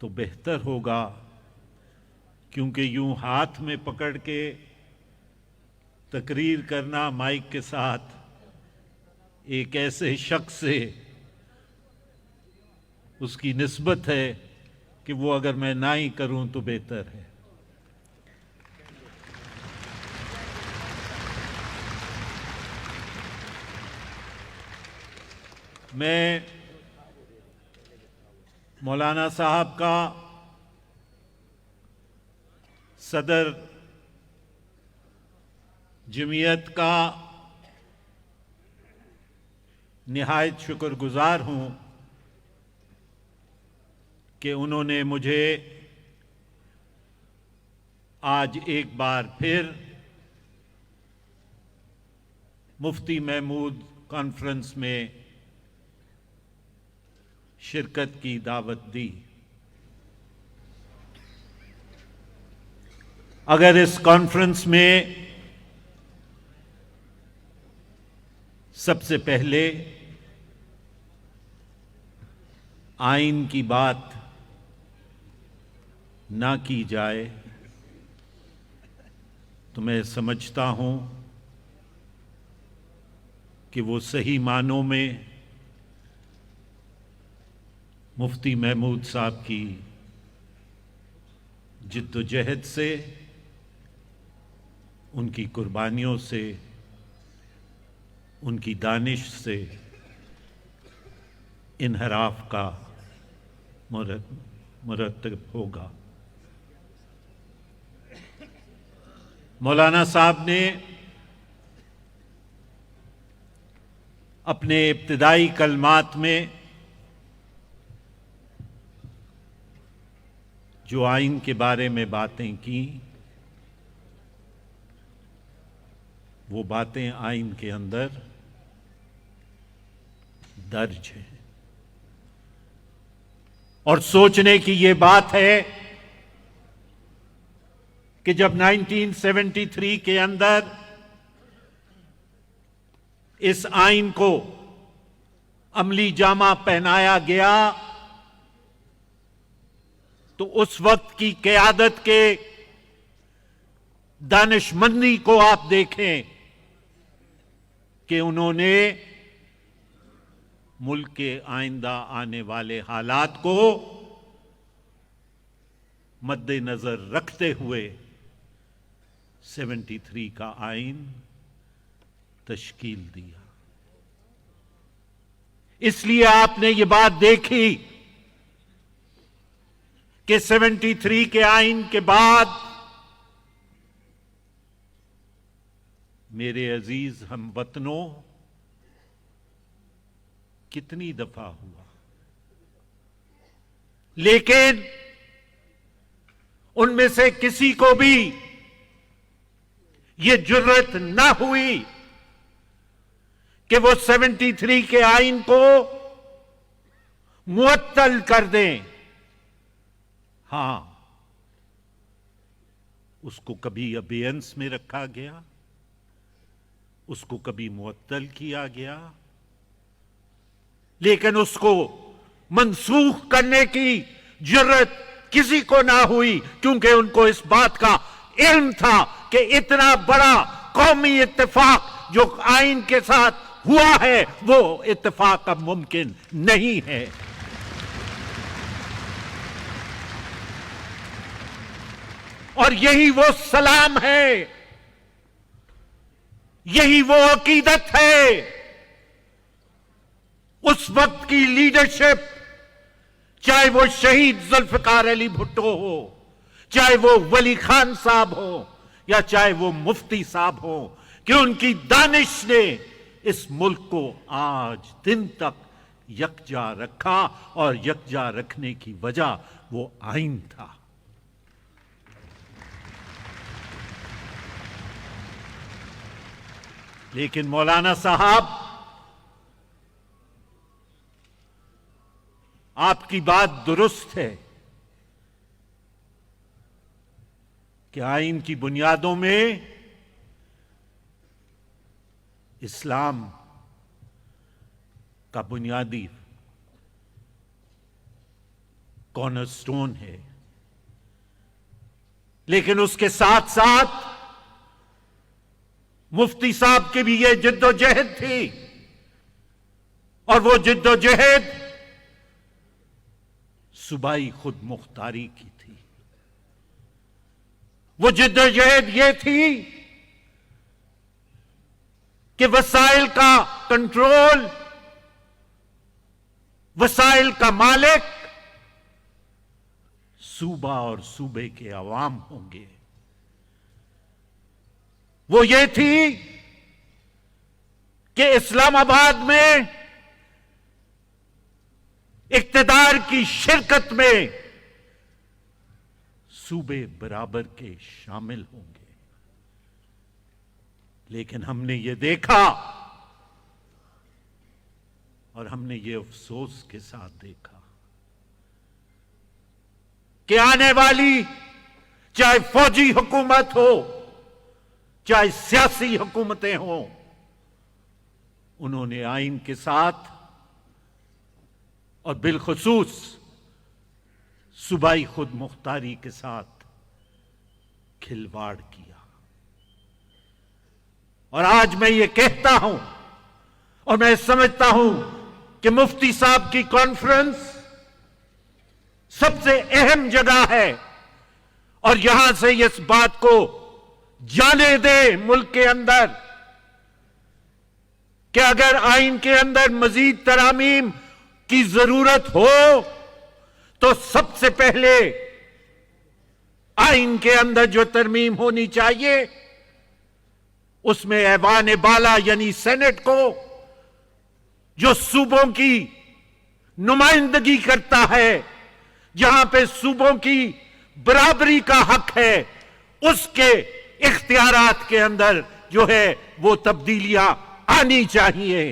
तो बेहतर होगा, क्योंकि यूं हाथ में पकड़ के तकरीर करना माइक के साथ एक ऐसे शख्स से उसकी निस्बत है कि वो अगर मैं ना ही करूं तो बेहतर है। मैं मौलाना साहब का सदर जमीयत का निहायत शुक्रगुजार हूं कि उन्होंने मुझे आज एक बार फिर मुफ्ती महमूद कॉन्फ्रेंस में शिरकत की दावत दी। अगर इस कॉन्फ्रेंस में सबसे पहले आइन की बात ना की जाए तो मैं समझता हूं कि वो सही मानों में मुफ्ती महमूद साहब की जिद्दोजहद से, उनकी कुर्बानियों से, उनकी दानिश से इन्हराफ का मुरतब होगा। मौलाना साहब ने अपने इब्तिदाई कलमात में जो आइन के बारे में बातें की, वो बातें आइन के अंदर दर्ज हैं। और सोचने की ये बात है कि जब 1973 के अंदर इस आइन को अमली जामा पहनाया गया तो उस वक्त की क़यादत के दानिशमंदी को आप देखें कि उन्होंने मुल्क के आइंदा आने वाले हालात को मद्देनजर रखते हुए 73 का आइन तश्कील दिया। इसलिए आपने ये बात देखी कि 73 के आइन के बाद मेरे अजीज हमवतनों कितनी दफा हुआ, लेकिन उनमें से किसी को भी यह जुर्रत ना हुई कि वो 73 के आइन को मुअत्तल कर दें। हां, उसको कभी अबेयंस में रखा गया, उसको कभी मुअत्तल किया गया, लेकिन उसको मनसूख करने की जरूरत किसी को ना हुई, क्योंकि उनको इस बात का इल्म था कि इतना बड़ा कौमी इत्तेफाक जो आइन के साथ हुआ है वो इत्तेफाक अब मुमकिन नहीं है। और यही वो सलाम है, यही वो अकीदत है उस वक्त की लीडरशिप, चाहे वो शहीद जुल्फकार अली भुट्टो हो, चाहे वो वली खान साहब हो, या चाहे वो मुफ्ती साहब हो, कि उनकी दानिश ने इस मुल्क को आज दिन तक यकजा रखा। और यकजा रखने की वजह वो आइन था। लेकिन मौलाना साहब, आपकी बात दुरुस्त है कि आइन की बुनियादों में इस्लाम का बुनियादी कॉर्नरस्टोन है। लेकिन उसके साथ साथ मुफ्ती साहब की भी यह जिद्दोजहद थी, और वो जिद्दोजहद सूबाई खुद मुख्तारी की थी। वो जिद्दोजहद ये थी कि वसाइल का कंट्रोल, वसाइल का मालिक सूबा और सूबे के अवाम होंगे। वो ये थी कि इस्लामाबाद में इक्तदार की शिरकत में सूबे बराबर के शामिल होंगे। लेकिन हमने ये देखा, और हमने ये अफसोस के साथ देखा कि आने वाली चाहे फौजी हुकूमत हो, चाहे सियासी हुकूमतें हों, उन्होंने आइन के साथ और बिलखुसूस सूबाई खुद मुख्तारी के साथ खिलवाड़ किया। और आज मैं ये कहता हूं, और मैं समझता हूं कि मुफ्ती साहब की कॉन्फ्रेंस सबसे अहम जगह है, और यहां से इस बात को जाने दे मुल्क के अंदर कि अगर आइन के अंदर मजीद तरामीम की जरूरत हो तो सबसे पहले आइन के अंदर जो तरमीम होनी चाहिए उसमें ऐवान बाला यानी सेनेट को, जो सूबों की नुमाइंदगी करता है, जहां पे सूबों की बराबरी का हक है, उसके इख्तियारात के अंदर जो है वो तब्दीलियां आनी चाहिए।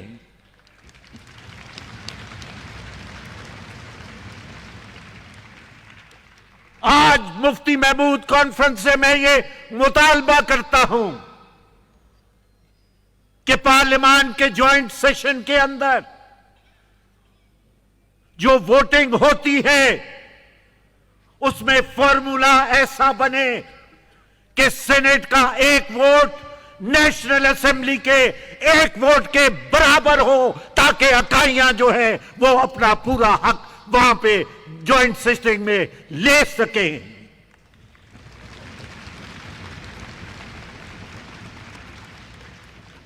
आज मुफ्ती महमूद कॉन्फ्रेंस से मैं ये मुतालबा करता हूं कि पार्लियामान के जॉइंट सेशन के अंदर जो वोटिंग होती है उसमें फॉर्मूला ऐसा बने कि सेनेट का एक वोट नेशनल असेंबली के एक वोट के बराबर हो, ताकि इकाइयां जो है वो अपना पूरा हक वहां पे जॉइंट सेशन में ले सकें।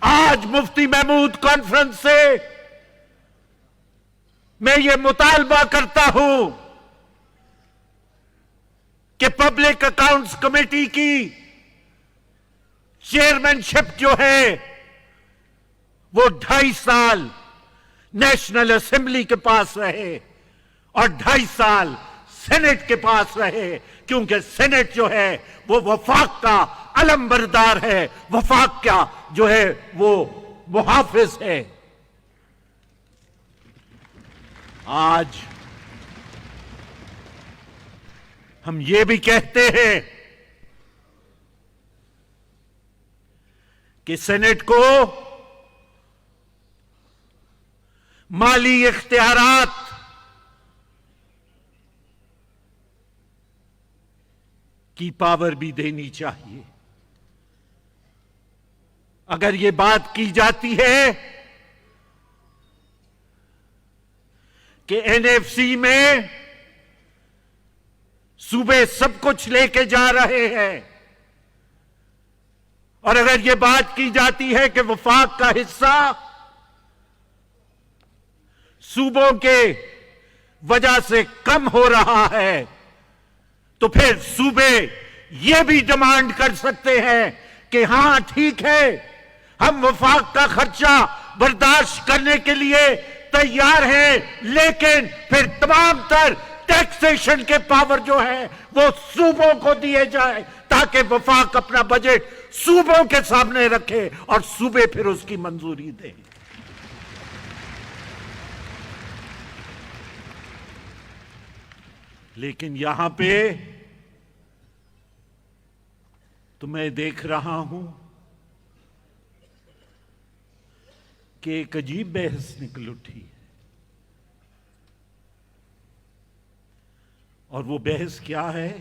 आज मुफ्ती महमूद कॉन्फ्रेंस से मैं ये मुतालबा करता हूं कि पब्लिक अकाउंट्स कमेटी की चेयरमैनशिप जो है वो 2.5 साल नेशनल असेंबली के पास रहे और 2.5 साल सेनेट के पास रहे, क्योंकि सेनेट जो है वो वफाक का अलमबरदार है, वफाक का जो है वो मुहाफिज है। आज हम ये भी कहते हैं कि सेनेट को माली इख्तियारात की पावर भी देनी चाहिए। अगर ये बात की जाती है कि एनएफसी में सूबे सब कुछ लेके जा रहे हैं, और अगर ये बात की जाती है कि वफाक का हिस्सा सूबों के वजह से कम हो रहा है, तो फिर सूबे ये भी डिमांड कर सकते हैं कि हां ठीक है, हम वफाक का खर्चा बर्दाश्त करने के लिए तैयार हैं, लेकिन फिर तमाम तर टैक्सेशन के पावर जो है वो सूबों को दिए जाए, ताकि वफाक अपना बजट सूबों के सामने रखे और सूबे फिर उसकी मंजूरी दें। लेकिन यहां पे तो मैं देख रहा हूं कि एक अजीब बहस निकल उठी है। और वो बहस क्या है?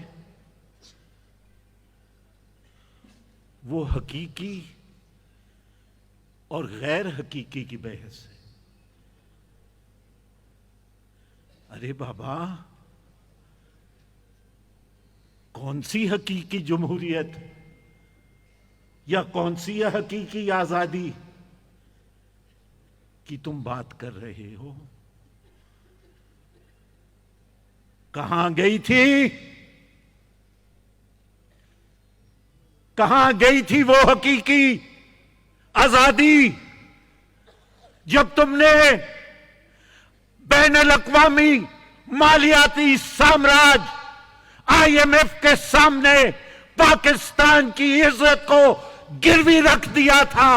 वो हकीकी और गैर हकीकी की बहस है। अरे बाबा, कौन सी हकीकी जमहूरियत या कौन सी हकीकी आजादी की तुम बात कर रहे हो? कहां गई थी? कहां गई थी वो हकीकी आजादी जब तुमने बैनुल अक़वामी मालियाती साम्राज्य IMF के सामने पाकिस्तान की इज्जत को गिरवी रख दिया था?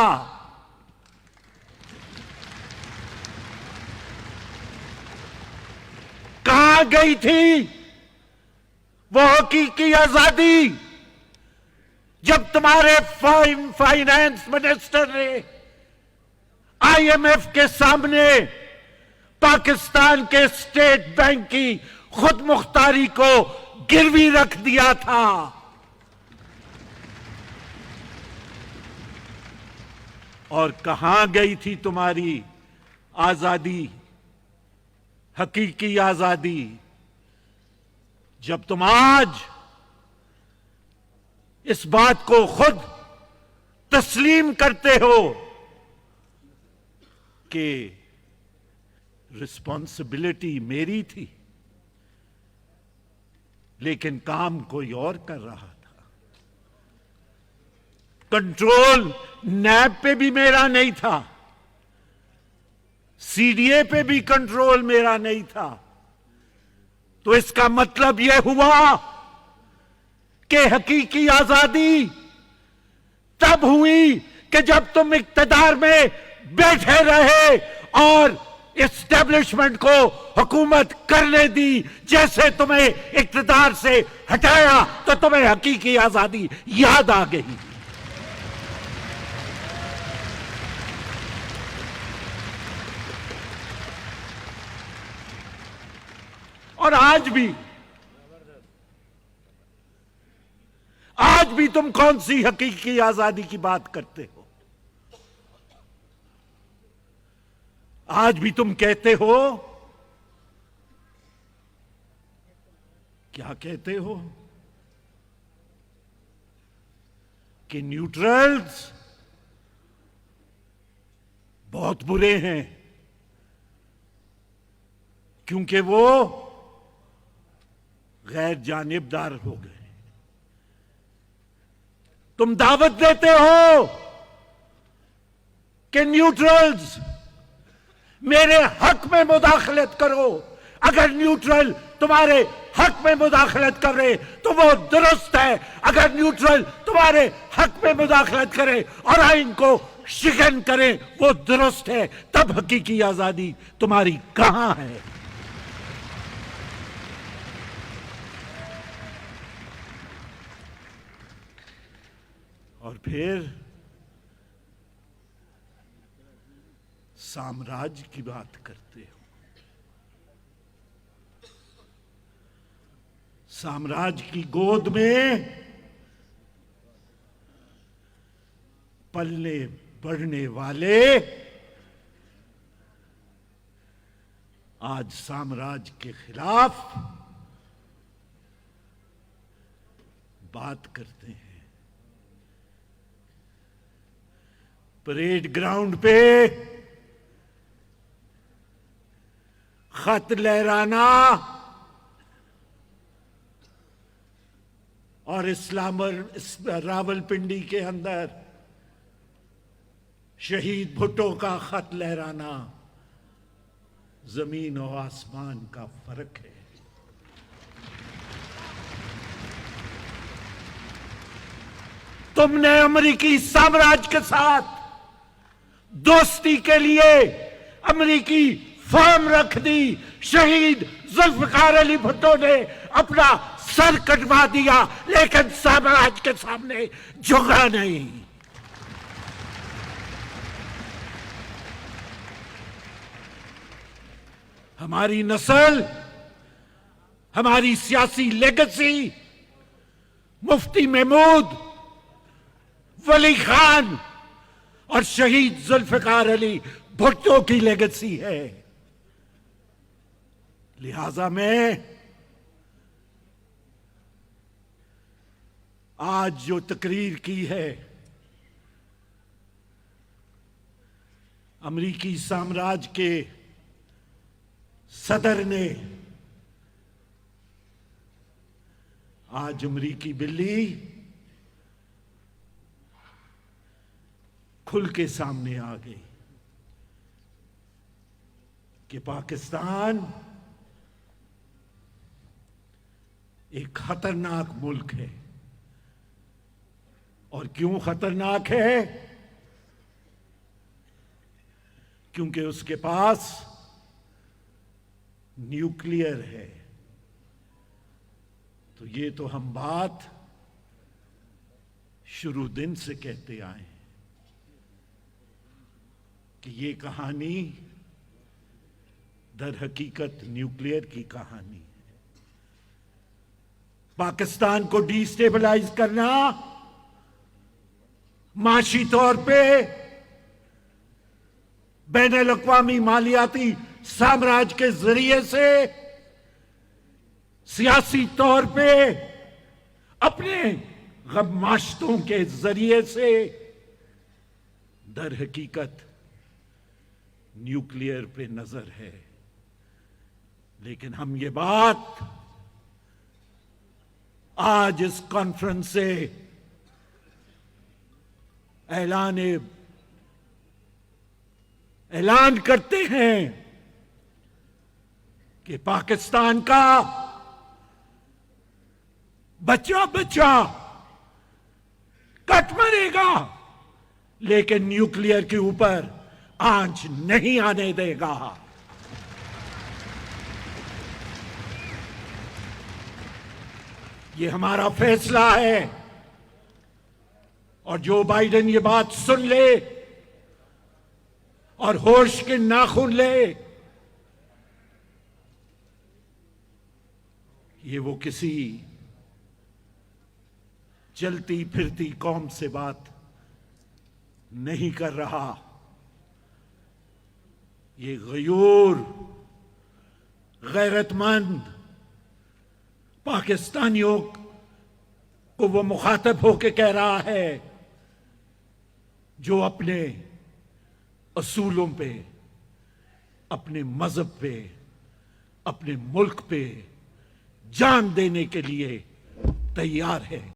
कहां गई थी वो हकीकी आजादी जब तुम्हारे फाइनेंस मिनिस्टर ने IMF के सामने पाकिस्तान के स्टेट बैंक की खुद मुख्तारी को गिरवी रख दिया था? और कहां गई थी तुम्हारी आजादी, हकीकी आजादी, जब तुम आज इस बात को खुद तस्लीम करते हो कि रिस्पॉन्सिबिलिटी मेरी थी, लेकिन काम कोई और कर रहा था। कंट्रोल नैब पे भी मेरा नहीं था, CDA पे भी कंट्रोल मेरा नहीं था। तो इसका मतलब यह हुआ कि हकीकी आजादी तब हुई कि जब तुम इक्तदार में बैठे रहे और एस्टेब्लिशमेंट को हुकूमत करने दी। जैसे तुम्हें इक्तदार से हटाया तो तुम्हें हकीकी आजादी याद आ गई। और आज भी तुम कौन सी हकीकी आजादी की बात करते हो? आज भी तुम कहते हो, क्या कहते हो कि न्यूट्रल्स बहुत बुरे हैं क्योंकि वो गैर जानिबदार हो गए। तुम दावत देते हो कि न्यूट्रल्स मेरे हक में मुदाखलत करो। अगर न्यूट्रल तुम्हारे हक में मुदाखलत करे तो वो दुरुस्त है। अगर न्यूट्रल तुम्हारे हक में मुदाखलत करे और आइन को शिकन करे वो दुरुस्त है। तब हकीकी आजादी तुम्हारी कहां है? और फिर साम्राज्य की बात करते हो। साम्राज्य की गोद में पलने बढ़ने वाले आज साम्राज्य के खिलाफ बात करते हैं। परेड ग्राउंड पे खत लहराना और रावलपिंडी के अंदर शहीद भुट्टो का खत लहराना जमीन और आसमान का फर्क है। तुमने अमेरिकी साम्राज्य के साथ दोस्ती के लिए अमेरिकी फर्म रख दी। शहीद जुल्फकार अली भुट्टो ने अपना सर कटवा दिया लेकिन साम्राज्य के सामने झुका नहीं। हमारी नस्ल हमारी सियासी लेगेसी मुफ्ती महमूद, वली खान और शहीद जुल्फिकार अली भुट्टो की लेगेसी है। लिहाजा मैं आज जो तकरीर की है, अमरीकी साम्राज्य के सदर ने आज अमरीकी बिल्ली खुल के सामने आ गई कि पाकिस्तान एक खतरनाक मुल्क है। और क्यों खतरनाक है? क्योंकि उसके पास न्यूक्लियर है। तो ये तो हम बात शुरू दिन से कहते आए हैं कि ये कहानी दर हकीकत न्यूक्लियर की कहानी है। पाकिस्तान को डिस्टेबलाइज करना माशी तौर पे बैनुल अक़वामी मालियाती साम्राज्य के जरिए से, सियासी तौर पे अपने गमाश्तों के जरिए से, दर हकीकत न्यूक्लियर पे नजर है। लेकिन हम ये बात आज इस कॉन्फ्रेंस से ऐलान करते हैं कि पाकिस्तान का बच्चा बच्चा कट मरेगा, लेकिन न्यूक्लियर के ऊपर आंच नहीं आने देगा। ये हमारा फैसला है। और जो बाइडेन ये बात सुन ले और होश के नाखून ले, ये वो किसी चलती फिरती कौम से बात नहीं कर रहा। ये गयूर, गैरतमंद पाकिस्तानियों को वो मुखातब होके कह रहा है जो अपने असूलों पे, अपने मजहब पे, अपने मुल्क पे जान देने के लिए तैयार है।